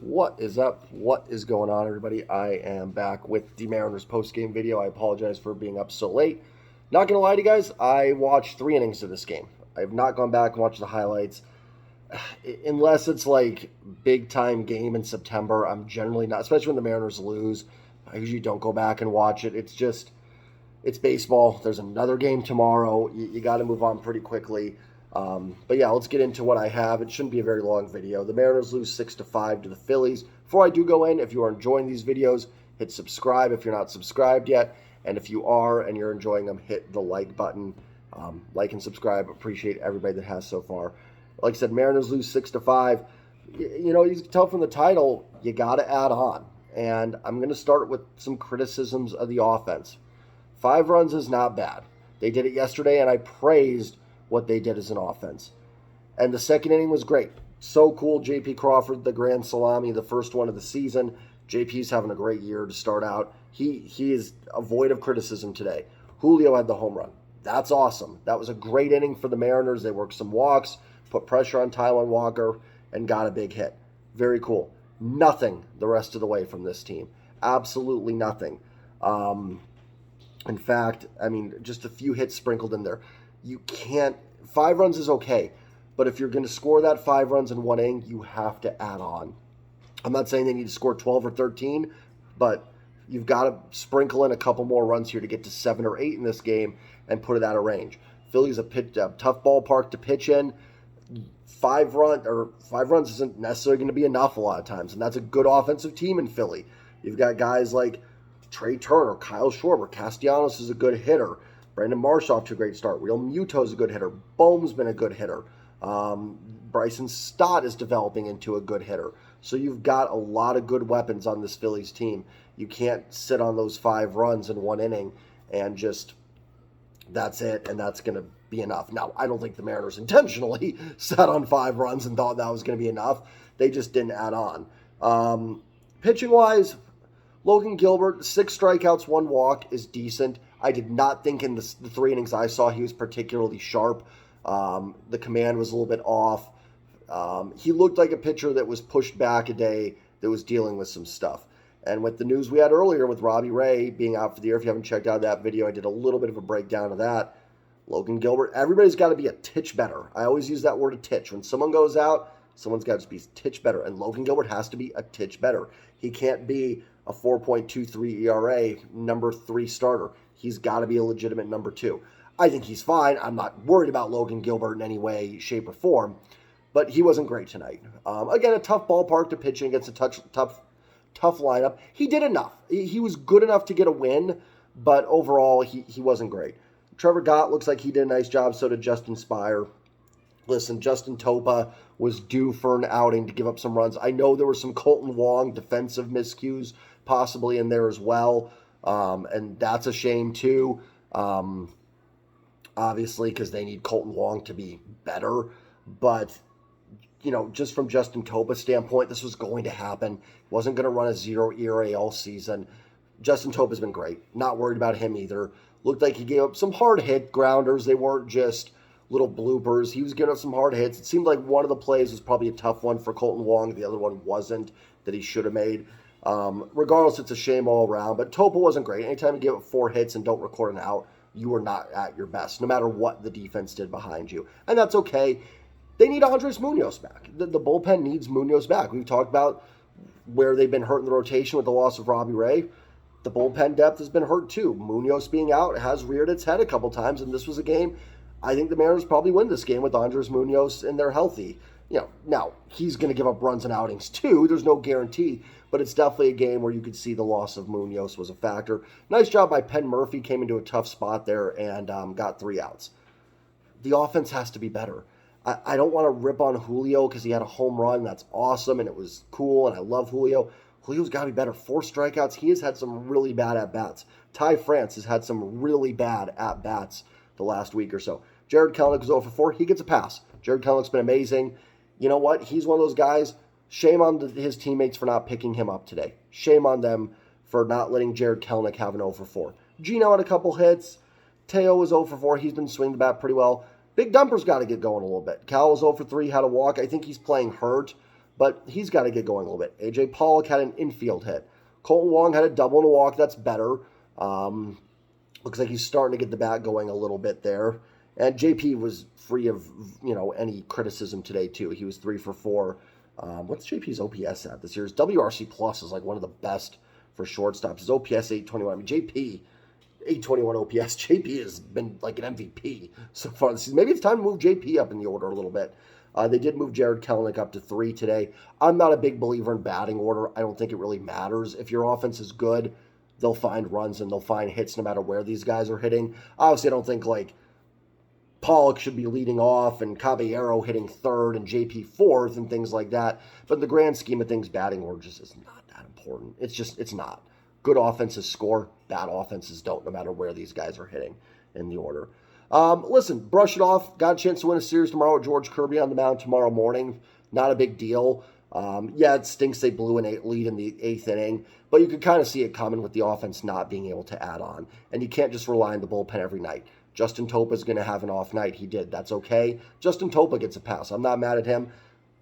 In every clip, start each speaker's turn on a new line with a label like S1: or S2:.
S1: What is up? What is going on, everybody? I am back with the Mariners post-game video. I apologize for being up so late. Not going to lie to you guys, I watched 3 innings of this game. I have not gone back and watched the highlights. Unless it's like big-time game in September, I'm generally not, especially when the Mariners lose. I usually don't go back and watch it. It's baseball. There's another game tomorrow. You got to move on pretty quickly. But yeah, let's get into what I have. It shouldn't be a very long video. The Mariners lose 6-5 to the Phillies. Before I do go in, if you are enjoying these videos, hit subscribe if you're not subscribed yet. And if you are and you're enjoying them, hit the like button. Like and subscribe. Appreciate everybody that has so far. Like I said, Mariners lose 6-5. You can tell from the title, you got to add on. And I'm going to start with some criticisms of the offense. 5 runs is not bad. They did it yesterday, and I praised what they did as an offense. And the second inning was great. So cool. J.P. Crawford, the grand salami, the first one of the season. JP's having a great year to start out. He is void of criticism today. Julio had the home run. That's awesome. That was a great inning for the Mariners. They worked some walks, put pressure on Taijuan Walker, and got a big hit. Very cool. Nothing the rest of the way from this team. Absolutely nothing. In fact, just a few hits sprinkled in there. You can't. 5 runs is okay, but if you're going to score that 5 runs in one inning, you have to add on. I'm not saying they need to score 12 or 13, but you've got to sprinkle in a couple more runs here to get to 7 or 8 in this game and put it out of range. Philly's a tough ballpark to pitch in. 5 runs isn't necessarily going to be enough a lot of times, and that's a good offensive team in Philly. You've got guys like Trey Turner, Kyle Schwarber, Castellanos is a good hitter. Brandon Marsh off to a great start. Real Muto's a good hitter. Bohm's been a good hitter. Bryson Stott is developing into a good hitter. So you've got a lot of good weapons on this Phillies team. You can't sit on those 5 runs in one inning and just, that's it, and that's going to be enough. Now, I don't think the Mariners intentionally sat on 5 runs and thought that was going to be enough. They just didn't add on. Pitching-wise, Logan Gilbert, 6 strikeouts, 1 walk is decent. I did not think in the 3 innings I saw he was particularly sharp. The command was a little bit off. He looked like a pitcher that was pushed back a day, that was dealing with some stuff. And with the news we had earlier with Robbie Ray being out for the year, if you haven't checked out that video, I did a little bit of a breakdown of that. Logan Gilbert, everybody's got to be a titch better. I always use that word, a titch. When someone goes out, someone's got to be a titch better. And Logan Gilbert has to be a titch better. He can't be a 4.23 ERA number 3 starter. He's got to be a legitimate number 2. I think he's fine. I'm not worried about Logan Gilbert in any way, shape, or form, but he wasn't great tonight. Again, a tough ballpark to pitch in against a tough lineup. He did enough. He was good enough to get a win, but overall, he wasn't great. Trevor Gott looks like he did a nice job, so did Justin Spire. Listen, Justin Topa was due for an outing to give up some runs. I know there were some Colton Wong defensive miscues possibly in there as well, and that's a shame too, obviously, because they need Colton Wong to be better. But, just from Justin Topa's standpoint, this was going to happen. He wasn't going to run a 0 ERA all season. Justin Topa's been great. Not worried about him either. Looked like he gave up some hard hit grounders. They weren't just little bloopers. He was giving up some hard hits. It seemed like one of the plays was probably a tough one for Colton Wong. The other one wasn't, that he should have made. Regardless, it's a shame all around. But Topa wasn't great. Anytime you give up 4 hits and don't record an out, you are not at your best, no matter what the defense did behind you. And that's okay. They need Andres Munoz back. The bullpen needs Munoz back. We've talked about where they've been hurt in the rotation with the loss of Robbie Ray. The bullpen depth has been hurt too. Munoz being out has reared its head a couple times, and this was a game. I think the Mariners probably win this game with Andres Munoz and they're healthy. Now he's going to give up runs and outings too. There's no guarantee, but it's definitely a game where you could see the loss of Munoz was a factor. Nice job by Penn Murphy, came into a tough spot there and got 3 outs. The offense has to be better. I don't want to rip on Julio because he had a home run. That's awesome, and it was cool, and I love Julio. Julio's got to be better. 4 strikeouts. He has had some really bad at-bats. Ty France has had some really bad at-bats the last week or so. Jared Kelenic was 0 for 4. He gets a pass. Jared Kelenic's been amazing. You know what? He's one of those guys. Shame on his teammates for not picking him up today. Shame on them for not letting Jared Kelenic have an 0 for 4. Gino had a couple hits. Teo was 0 for 4. He's been swinging the bat pretty well. Big Dumper's got to get going a little bit. Cal was 0 for 3, had a walk. I think he's playing hurt, but he's got to get going a little bit. A.J. Pollock had an infield hit. Colton Wong had a double and a walk. That's better. Looks like he's starting to get the bat going a little bit there. And JP was free of, any criticism today, too. He was 3 for 4. What's JP's OPS at this year? His WRC Plus is like one of the best for shortstops. His OPS 821. I mean, JP, 821 OPS. JP has been like an MVP so far this season. Maybe it's time to move JP up in the order a little bit. They did move Jared Kelenic up to 3 today. I'm not a big believer in batting order. I don't think it really matters. If your offense is good, they'll find runs and they'll find hits no matter where these guys are hitting. Obviously, I don't think like Pollock should be leading off and Caballero hitting 3rd and JP 4th and things like that. But in the grand scheme of things, batting order just is not that important. It's not. Good offenses score, bad offenses don't, no matter where these guys are hitting in the order. Listen, brush it off. Got a chance to win a series tomorrow with George Kirby on the mound tomorrow morning. Not a big deal. Yeah, it stinks they blew an 8 lead in the 8th inning, but you could kind of see it coming with the offense not being able to add on. And you can't just rely on the bullpen every night. Justin Topa's going to have an off night. He did. That's okay. Justin Topa gets a pass. I'm not mad at him.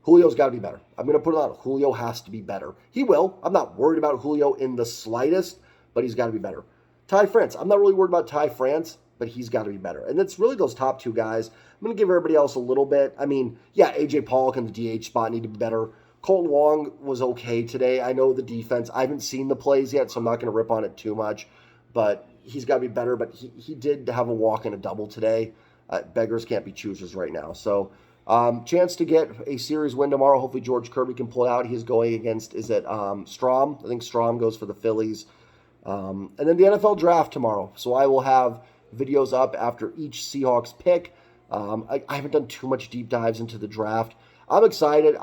S1: Julio's got to be better. I'm going to put it on. Julio has to be better. He will. I'm not worried about Julio in the slightest, but he's got to be better. Ty France. I'm not really worried about Ty France, but he's got to be better. And it's really those top 2 guys. I'm going to give everybody else a little bit. I mean, yeah, A.J. Pollock in the DH spot need to be better. Colton Wong was okay today. I know the defense. I haven't seen the plays yet, so I'm not going to rip on it too much. But he's got to be better. But he did have a walk and a double today. Beggars can't be choosers right now. So chance to get a series win tomorrow. Hopefully George Kirby can pull it out. He's going against, is it Strom? I think Strom goes for the Phillies. And then the NFL draft tomorrow. So I will have videos up after each Seahawks pick. I haven't done too much deep dives into the draft. I'm excited.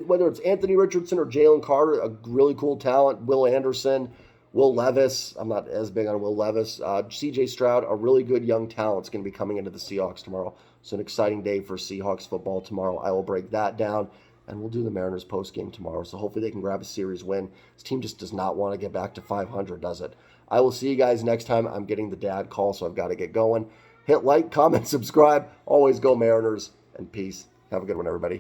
S1: Whether it's Anthony Richardson or Jalen Carter, a really cool talent, Will Anderson, Will Levis. I'm not as big on Will Levis. C.J. Stroud, a really good young talent, is going to be coming into the Seahawks tomorrow. So an exciting day for Seahawks football tomorrow. I will break that down, and we'll do the Mariners postgame tomorrow. So hopefully they can grab a series win. This team just does not want to get back to 500, does it? I will see you guys next time. I'm getting the dad call, so I've got to get going. Hit like, comment, subscribe. Always go Mariners, and peace. Have a good one, everybody.